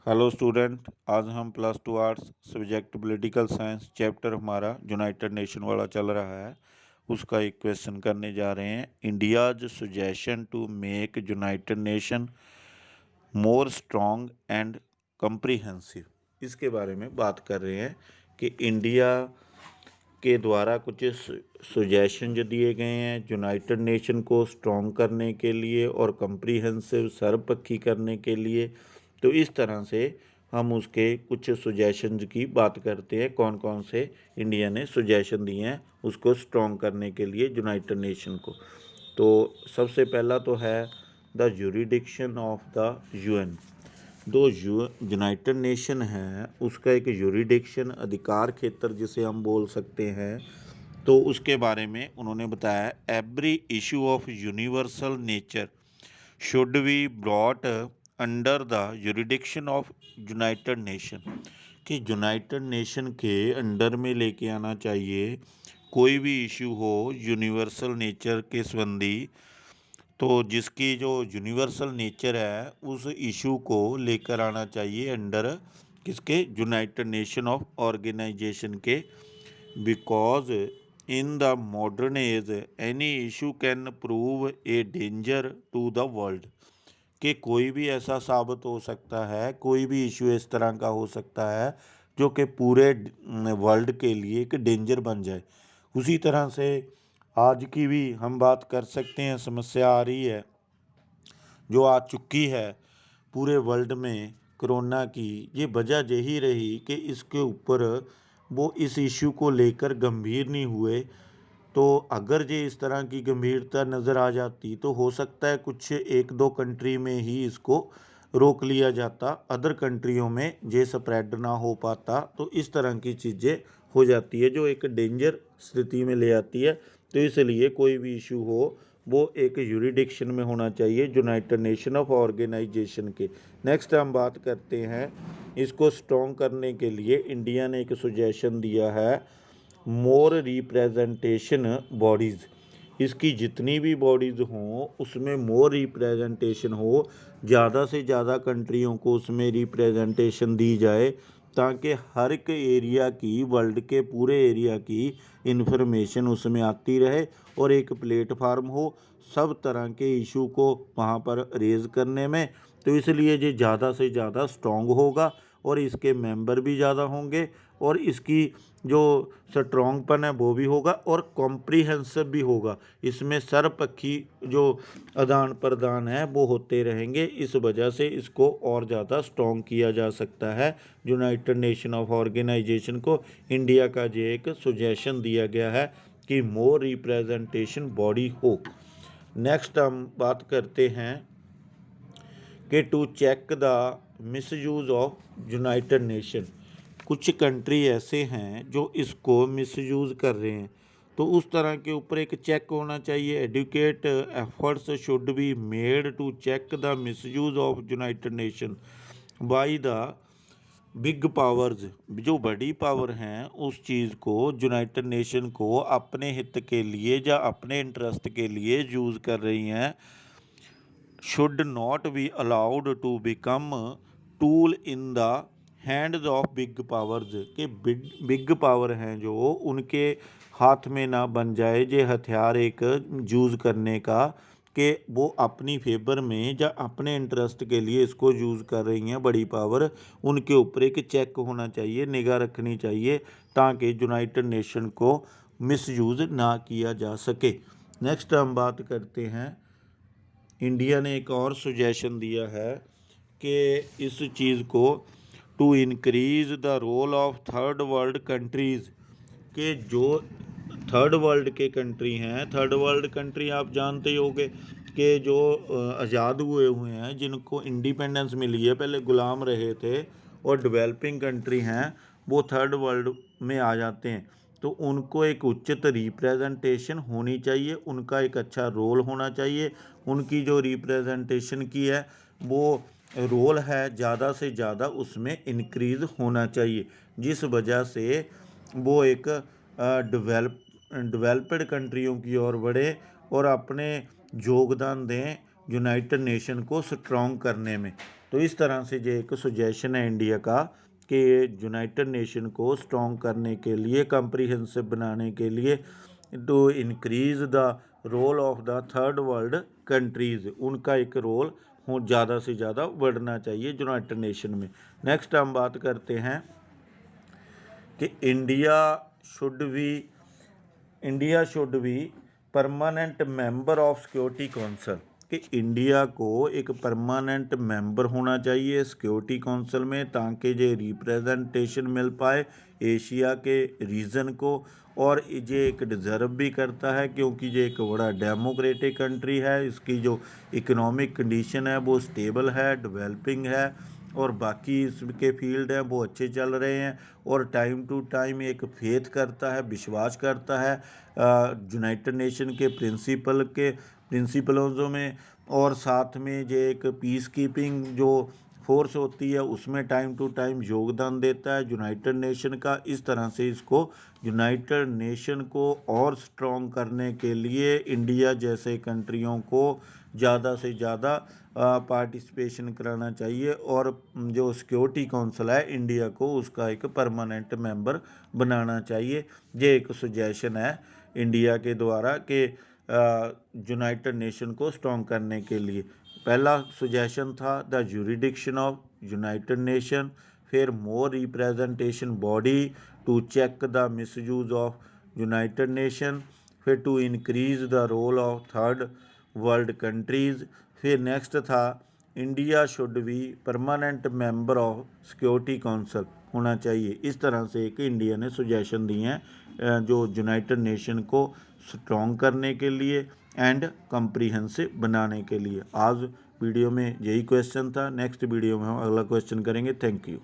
Hello student, आज हम +2 arts subject political science chapter हमारा यूनाइटेड नेशन वाला चल रहा है। उसका एक क्वेश्चन करने जा रहे हैं। India's suggestion to make United Nation more strong and comprehensive, इसके बारे में बात कर रहे हैं कि इंडिया के द्वारा कुछ सुजेशन जो दिए गए हैं यूनाइटेड नेशन को स्ट्रॉन्ग करने के लिए और कम्प्रीहेंसिव सर्वपक्षी करने के लिए। तो इस तरह से हम उसके कुछ सुजेशंस की बात करते हैं, कौन कौन से इंडिया ने सुजेशन दिए हैं उसको स्ट्रॉन्ग करने के लिए यूनाइटेड नेशन को। तो सबसे पहला तो है the jurisdiction of the UN. जो यूनाइटेड नेशन है उसका एक यूरिडिक्शन अधिकार क्षेत्र जिसे हम बोल सकते हैं, तो उसके बारे में उन्होंने बताया every issue of universal nature should be brought under the jurisdiction of United Nation, कि यूनाइटेड नेशन के अंडर में लेके आना चाहिए। कोई भी इशू हो यूनिवर्सल नेचर के संबंधी, तो जिसकी जो यूनिवर्सल नेचर है उस इशू को लेकर आना चाहिए अंडर किसके, यूनाइटेड नेशन ऑफ ऑर्गेनाइजेशन के। Because in the modern age any issue can prove a danger to the world, कि कोई भी ऐसा साबित हो सकता है, कोई भी इशू इस तरह का हो सकता है जो कि पूरे वर्ल्ड के लिए एक डेंजर बन जाए। उसी तरह से आज की भी हम बात कर सकते हैं, समस्या आ रही है जो आ चुकी है पूरे वर्ल्ड में कोरोना की। ये वजह यही रही कि इसके ऊपर वो इस इशू को लेकर गंभीर नहीं हुए। तो अगर ये इस तरह की गंभीरता नज़र आ जाती तो हो सकता है कुछ एक दो कंट्री में ही इसको रोक लिया जाता, अदर कंट्रियों में ये स्प्रेड ना हो पाता। तो इस तरह की चीज़ें हो जाती है जो एक डेंजर स्थिति में ले आती है। तो इसलिए कोई भी इशू हो वो एक यूरिडिक्शन में होना चाहिए यूनाइटेड नेशन ऑफ ऑर्गेनाइजेशन के। नेक्स्ट हम बात करते हैं, इसको स्ट्रॉन्ग करने के लिए इंडिया ने एक सुजेशन दिया है मोर रिप्रेजेंटेशन बॉडीज़। इसकी जितनी भी बॉडीज़ हों उसमें मोर रिप्रेजेंटेशन हो, ज़्यादा से ज़्यादा कंट्रियों को उसमें रिप्रेजेंटेशन दी जाए ताकि हर एक एरिया की, वर्ल्ड के पूरे एरिया की इन्फॉर्मेशन उसमें आती रहे और एक प्लेटफार्म हो सब तरह के इशू को वहाँ पर रेज़ करने में। तो इसलिए ये ज़्यादा से ज़्यादा स्ट्रॉन्ग होगा और इसके मेंबर भी ज़्यादा होंगे और इसकी जो स्ट्रॉन्गपन है वो भी होगा और कॉम्प्रीहेंसिव भी होगा। इसमें सर्वपक्षी जो आदान प्रदान है वो होते रहेंगे। इस वजह से इसको और ज़्यादा स्ट्रॉन्ग किया जा सकता है यूनाइटेड नेशन ऑफ ऑर्गेनाइजेशन को। इंडिया का ये एक सुजेशन दिया गया है कि मोर रिप्रेजेंटेशन बॉडी हो। नेक्स्ट हम बात करते हैं कि to check the misuse of United Nation. कुछ कंट्री ऐसे हैं जो इसको मिसयूज़ कर रहे हैं, तो उस तरह के ऊपर एक चेक होना चाहिए। Adequate efforts should be made to check the misuse of United Nation by the big powers. जो बड़ी पावर हैं उस चीज़ को, यूनाइटेड नेशन को अपने हित के लिए या अपने इंटरेस्ट के लिए यूज़ कर रही हैं। Should not be allowed to become tool in the hands of big powers, के बिग पावर हैं जो उनके हाथ में ना बन जाए ये हथियार एक यूज़ करने का, कि वो अपनी फेवर में या अपने इंटरेस्ट के लिए इसको यूज़ कर रही हैं बड़ी पावर। उनके ऊपर एक चेक होना चाहिए, निगाह रखनी चाहिए ताकि यूनाइटेड नेशन को मिसयूज़ ना किया जा सके। नेक्स्ट हम बात करते हैं, इंडिया ने एक और सुजेशन दिया है कि इस चीज़ को to increase the role of third world countries, के जो थर्ड वर्ल्ड के कंट्री हैं, थर्ड वर्ल्ड कंट्री आप जानते ही होंगे कि जो आज़ाद हुए हैं, जिनको इंडिपेंडेंस मिली है, पहले ग़ुलाम रहे थे और डेवलपिंग कंट्री हैं, वो थर्ड वर्ल्ड में आ जाते हैं। तो उनको एक उचित रिप्रेजेंटेशन होनी चाहिए, उनका एक अच्छा रोल होना चाहिए। उनकी जो रिप्रेजेंटेशन की है वो रोल है ज़्यादा से ज़्यादा उसमें इंक्रीज़ होना चाहिए, जिस वजह से वो एक डेवलप्ड कंट्रियों की ओर बढ़े और अपने योगदान दें यूनाइटेड नेशन को स्ट्रॉन्ग करने में। तो इस तरह से ये एक सुजेशन है इंडिया का कि यूनाइटेड नेशन को स्ट्रॉन्ग करने के लिए, कम्प्रीहेंसिव बनाने के लिए, to increase the role of the third world countries, उनका एक रोल हो ज़्यादा से ज़्यादा बढ़ना चाहिए यूनाइटेड नेशन में। नेक्स्ट हम बात करते हैं कि India should be permanent member of security council, कि इंडिया को एक परमानेंट मेंबर होना चाहिए सिक्योरिटी काउंसिल में, ताकि ये रिप्रेजेंटेशन मिल पाए एशिया के रीजन को। और ये एक डिज़र्व भी करता है क्योंकि ये एक बड़ा डेमोक्रेटिक कंट्री है, इसकी जो इकोनॉमिक कंडीशन है वो स्टेबल है, डेवलपिंग है, और बाकी इसके फील्ड हैं वो अच्छे चल रहे हैं, और टाइम टू टाइम एक फेथ करता है, विश्वास करता है यूनाइटेड नेशन के प्रिंसिपलों में, और साथ में ये एक पीस कीपिंग जो फोर्स होती है उसमें टाइम टू टाइम योगदान देता है यूनाइटेड नेशन का। इस तरह से इसको यूनाइटेड नेशन को और स्ट्रॉन्ग करने के लिए इंडिया जैसे कंट्रियों को ज़्यादा से ज़्यादा पार्टिसिपेशन कराना चाहिए, और जो सिक्योरिटी काउंसिल है इंडिया को उसका एक परमानेंट मेंबर बनाना चाहिए। ये एक सुजेशन है इंडिया के द्वारा कि यूनाइटेड नेशन को स्ट्रॉन्ग करने के लिए। पहला सुजेशन था the jurisdiction of United Nation, फिर more representation body to check the misuse of United Nation, फिर to increase the role of third world countries, फिर नेक्स्ट था India should be permanent member of security council होना चाहिए। इस तरह से एक इंडिया ने सुजेशन दी हैं जो यूनाइटेड नेशन को स्ट्रॉन्ग करने के लिए एंड कम्प्रीहेंसिव बनाने के लिए। आज वीडियो में यही क्वेश्चन था, नेक्स्ट वीडियो में हम अगला क्वेश्चन करेंगे। Thank you.